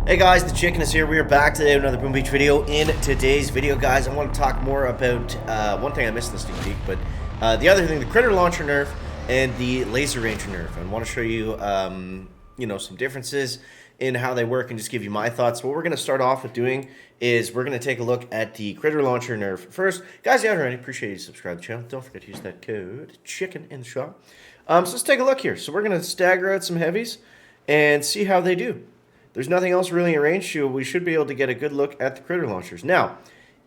Hey guys, the Chicken is here. We are back today with another Boom Beach video. In today's video, guys, I want to talk more about one thing I missed in the sneak peek, but the other thing, the Critter Launcher nerf and the Laser Ranger nerf. I want to show you, some differences in how they work and just give you my thoughts. What we're going to start off with doing is we're going to take a look at the Critter Launcher nerf first. Guys, if you haven't already, appreciate you subscribe to the channel. Don't forget to use that code CHICKEN in the shop. So let's take a look here. So we're going to stagger out some heavies and see how they do. There's nothing else really in range, so we should be able to get a good look at the Critter Launchers. Now,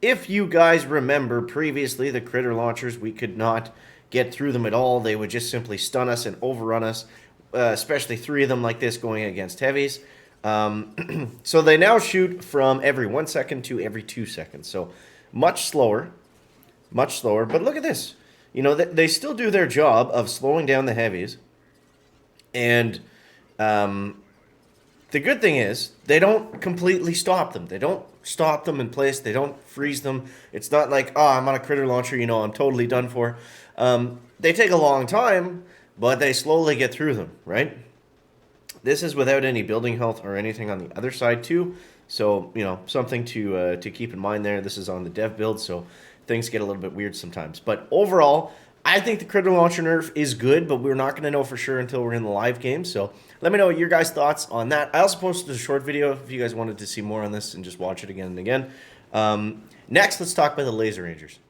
if you guys remember previously, the Critter Launchers, we could not get through them at all. They would just simply stun us and overrun us, especially three of them like this going against heavies. So they now shoot from every 1 second to every 2 seconds. So much slower, but look at this. You know, they still do their job of slowing down the heavies. And the good thing is they don't completely stop them. They don't stop them in place. They don't freeze them. It's not like, oh, I'm on a Critter Launcher, you know, I'm totally done for. They take a long time, but they slowly get through them, right? This is without any building health or anything on the other side too. So, you know, something to keep in mind there. This is on the dev build, so things get a little bit weird sometimes. But overall, I think the Critter Launcher nerf is good, but we're not going to know for sure until we're in the live game. So let me know what your guys' thoughts on that. I also posted a short video if you guys wanted to see more on this and just watch it again and again. Next, let's talk about the Laser Rangers.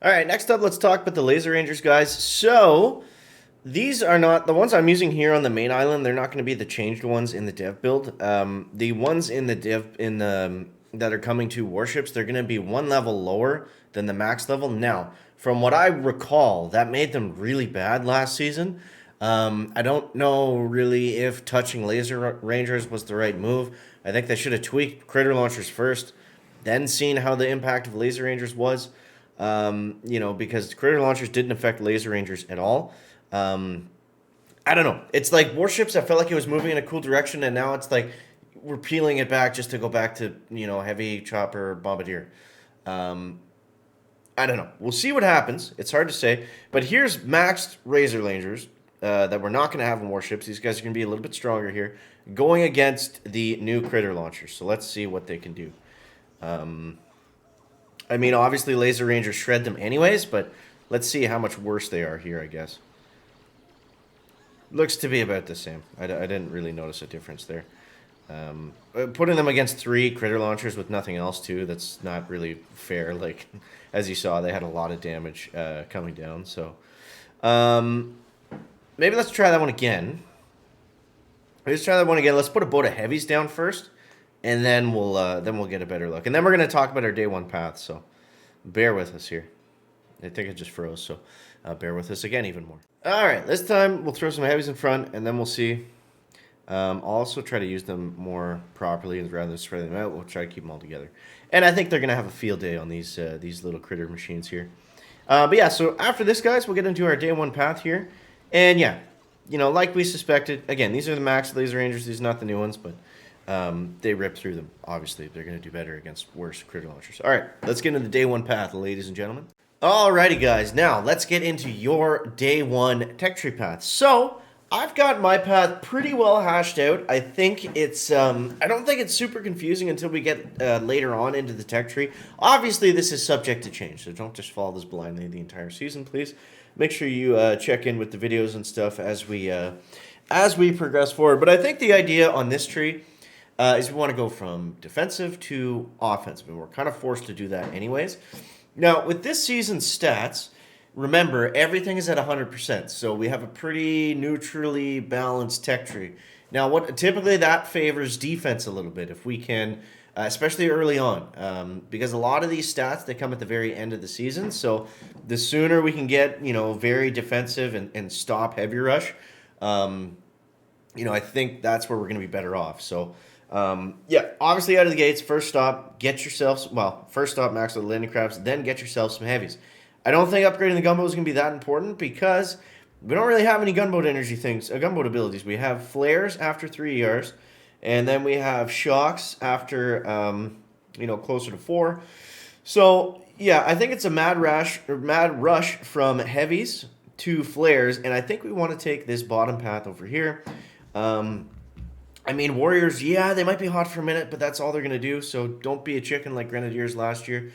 All right, next up, let's talk about the Laser Rangers, guys. So these are not the ones I'm using here on the main island. They're not going to be the changed ones in the dev build. The ones in the dev that are coming to warships, they're going to be one level lower than the max level. Now, from what I recall, that made them really bad last season. I don't know really if touching Laser Rangers was the right move. I think they should have tweaked Critter Launchers first, then seen how the impact of Laser Rangers was. Because Critter Launchers didn't affect Laser Rangers at all. I don't know. It's like Warships, I felt like it was moving in a cool direction, and now it's like we're peeling it back just to go back to, Heavy Chopper Bombardier. I don't know. We'll see what happens. It's hard to say. But here's maxed Laser Rangers that we're not going to have in Warships. These guys are going to be a little bit stronger here, going against the new Critter Launchers. So let's see what they can do. Obviously Laser Rangers shred them anyways, but let's see how much worse they are here, I guess. Looks to be about the same. I didn't really notice a difference there. Putting them against 3 Critter Launchers with nothing else too, that's not really fair. Like, as you saw, they had a lot of damage coming down. So maybe let's try that one again. Let's try that one again. Let's put a boat of heavies down first, and then we'll get a better look. And then we're going to talk about our day 1 path, so bear with us here. I think it just froze, so bear with us again even more. All right, this time we'll throw some heavies in front, and then we'll see. I'll also try to use them more properly rather than spreading them out. We'll try to keep them all together. And I think they're going to have a field day on these little critter machines here. But yeah, so after this, guys, we'll get into our day 1 path here. And yeah, like we suspected, again, these are the max Laser Rangers. These are not the new ones, but they rip through them. Obviously, they're going to do better against worse Critter Launchers. All right, let's get into the day 1 path, ladies and gentlemen. Alrighty, guys, now let's get into your day 1 tech tree path. So I've got my path pretty well hashed out. I think it's, I don't think it's super confusing until we get later on into the tech tree. Obviously, this is subject to change, so don't just follow this blindly the entire season, please. Make sure you check in with the videos and stuff as we progress forward. But I think the idea on this tree is we want to go from defensive to offensive, and we're kind of forced to do that anyways. Now, with this season's stats, remember, everything is at 100%, so we have a pretty neutrally balanced tech tree. Now, typically that favors defense a little bit if we can, especially early on, because a lot of these stats, they come at the very end of the season, so the sooner we can get, very defensive and stop heavy rush, I think that's where we're going to be better off. So, yeah, obviously out of the gates, first stop, first stop, max out the landing crafts, then get yourself some heavies. I don't think upgrading the gunboat is going to be that important because we don't really have any gunboat gunboat abilities. We have flares after 3 ERs, and then we have shocks after, closer to 4. So, yeah, I think it's a mad rush from heavies to flares, and I think we want to take this bottom path over here. I mean, Warriors, yeah, they might be hot for a minute, but that's all they're going to do. So don't be a chicken like Grenadiers last year.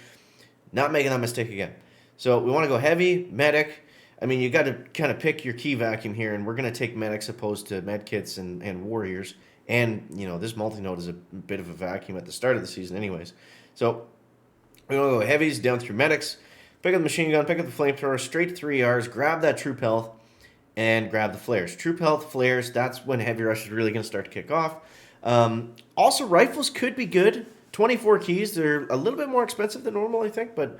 Not making that mistake again. So we want to go heavy, medic. I mean, you got to kind of pick your key vacuum here, and we're going to take medics opposed to medkits and warriors. And, this multi-node is a bit of a vacuum at the start of the season anyways. So we're going to go heavies down through medics, pick up the machine gun, pick up the flamethrower, straight to 3Rs, grab that troop health, and grab the flares. Troop health, flares, that's when heavy rush is really going to start to kick off. Also, rifles could be good. 24 keys, they're a little bit more expensive than normal, I think, but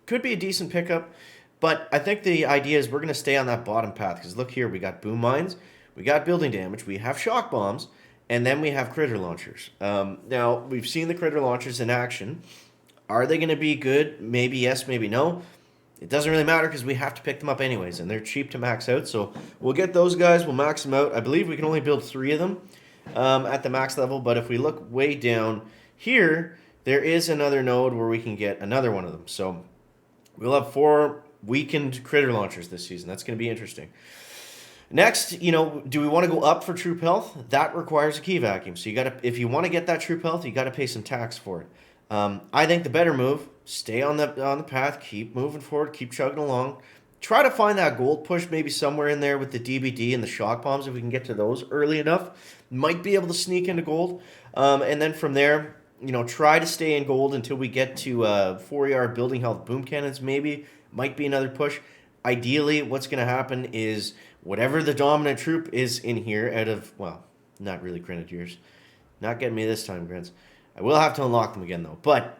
could be a decent pickup. But I think the idea is we're going to stay on that bottom path, because look here, we got boom mines, we got building damage, we have shock bombs, and then we have critter launchers. Now, we've seen the critter launchers in action. Are they going to be good? Maybe yes, maybe no. It doesn't really matter because we have to pick them up anyways, and they're cheap to max out. So we'll get those guys, we'll max them out. I believe we can only build 3 of them at the max level, but if we look way down here, there is another node where we can get another one of them. So we'll have 4 weakened critter launchers this season. That's going to be interesting. Next, do we want to go up for troop health? That requires a key vacuum. So if you want to get that troop health, you got to pay some tax for it. I think the better move, stay on the path, keep moving forward, keep chugging along. Try to find that gold push maybe somewhere in there with the DBD and the shock bombs if we can get to those early enough. Might be able to sneak into gold. And then from there, try to stay in gold until we get to 4-yard building health boom cannons maybe. Might be another push. Ideally, what's going to happen is whatever the dominant troop is in here out of, well, not really Grenadiers. Not getting me this time, Grants. I will have to unlock them again, though. But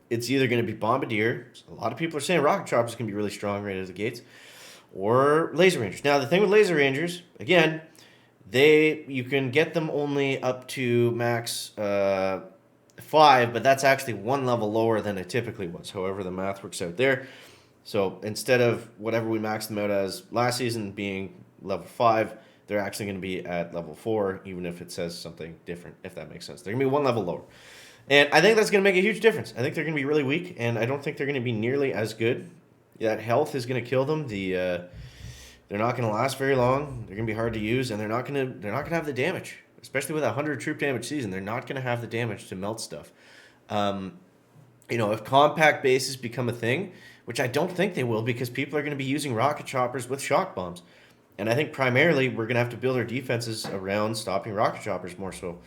it's either going to be Bombardier. A lot of people are saying Rocket Choppers can be really strong right out of the gates. Or Laser Rangers. Now, the thing with Laser Rangers, again, you can get them only up to max 5, but that's actually 1 level lower than it typically was. However, the math works out there. So instead of whatever we maxed them out as last season being level 5, they're actually going to be at level 4, even if it says something different, if that makes sense. They're going to be 1 level lower. And I think that's going to make a huge difference. I think they're going to be really weak, and I don't think they're going to be nearly as good. That health is going to kill them. They're not going to last very long. They're going to be hard to use, and they're not going to have the damage. Especially with a 100 troop damage season, they're not going to have the damage to melt stuff. If compact bases become a thing, which I don't think they will, because people are going to be using rocket choppers with shock bombs. And I think primarily we're going to have to build our defenses around stopping rocket choppers more so.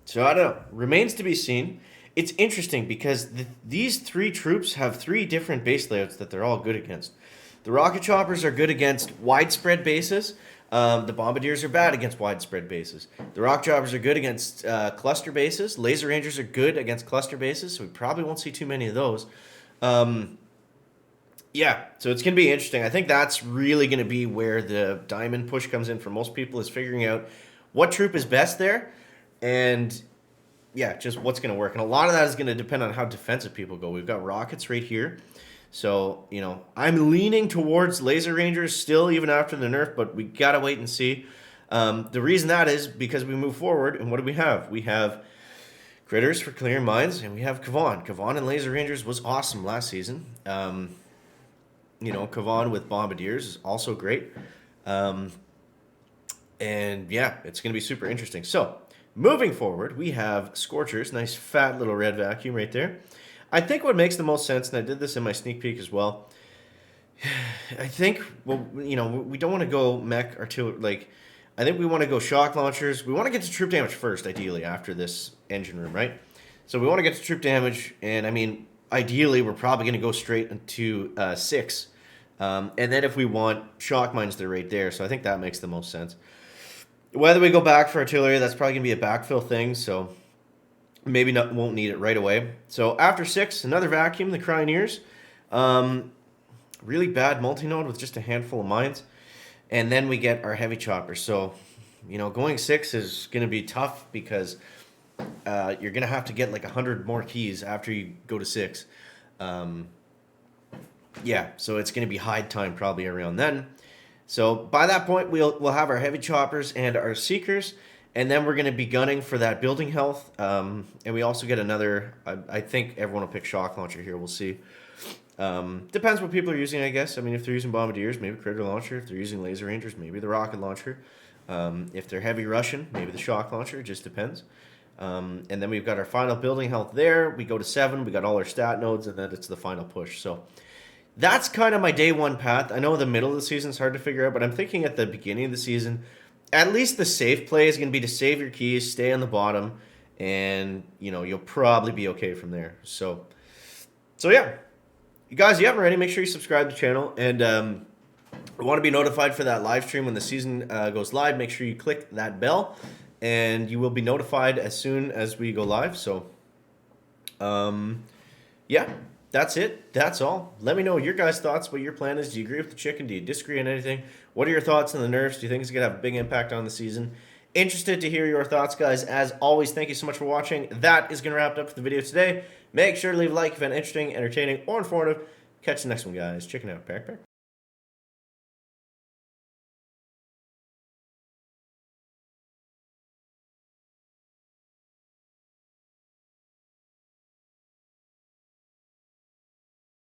So I don't know. Remains to be seen. It's interesting because these 3 troops have 3 different base layouts that they're all good against. The rocket choppers are good against widespread bases. The bombardiers are bad against widespread bases. The rock choppers are good against cluster bases. Laser rangers are good against cluster bases, so we probably won't see too many of those. Yeah, so it's going to be interesting. I think that's really going to be where the diamond push comes in for most people, is figuring out what troop is best there, and yeah, just what's going to work. And a lot of that is going to depend on how defensive people go. We've got rockets right here. So, I'm leaning towards Laser Rangers still, even after the nerf, but we got to wait and see. The reason that is because we move forward, and what do we have? We have Critters for clearing mines, and we have Kavan. Kavan and Laser Rangers was awesome last season. Kavan with Bombardiers is also great. And yeah, it's going to be super interesting. So, moving forward, we have Scorchers, nice fat little red vacuum right there. I think what makes the most sense, and I did this in my sneak peek as well, I think, we don't want to go mech artillery, I think we want to go shock launchers. We want to get to troop damage first, ideally, after this engine room, right? So we want to get to troop damage, and ideally, we're probably going to go straight into 6. And then if we want shock mines, they're right there. So I think that makes the most sense. Whether we go back for artillery, that's probably going to be a backfill thing, so maybe won't need it right away. So after 6, another vacuum, the Cryoneers. Really bad multi-node with just a handful of mines. And then we get our heavy choppers. So, going 6 is going to be tough because you're going to have to get 100 more keys after you go to 6. Yeah, so it's going to be hide time probably around then. So by that point, we'll have our heavy choppers and our seekers, and then we're going to be gunning for that building health. And we also get another, I think everyone will pick shock launcher here, we'll see. Depends what people are using, I guess. I mean, if they're using bombardiers, maybe critter launcher. If they're using laser rangers, maybe the rocket launcher. If they're heavy Russian, maybe the shock launcher. It just depends. And then we've got our final building health there. We go to 7. We got all our stat nodes, and then it's the final push. So that's kind of my day one path. I know the middle of the season is hard to figure out, but I'm thinking at the beginning of the season, at least the safe play is going to be to save your keys, stay on the bottom, and you'll probably be okay from there. So yeah. You guys, if you haven't already, make sure you subscribe to the channel. And want to be notified for that live stream when the season goes live. Make sure you click that bell, and you will be notified as soon as we go live. So, yeah, that's it. That's all. Let me know your guys' thoughts, what your plan is. Do you agree with the chicken? Do you disagree on anything? What are your thoughts on the nerfs? Do you think it's going to have a big impact on the season? Interested to hear your thoughts, guys. As always, thank you so much for watching. That is going to wrap it up for the video today. Make sure to leave a like if you found it interesting, entertaining, or informative. Catch the next one, guys. Chicken out. Pack.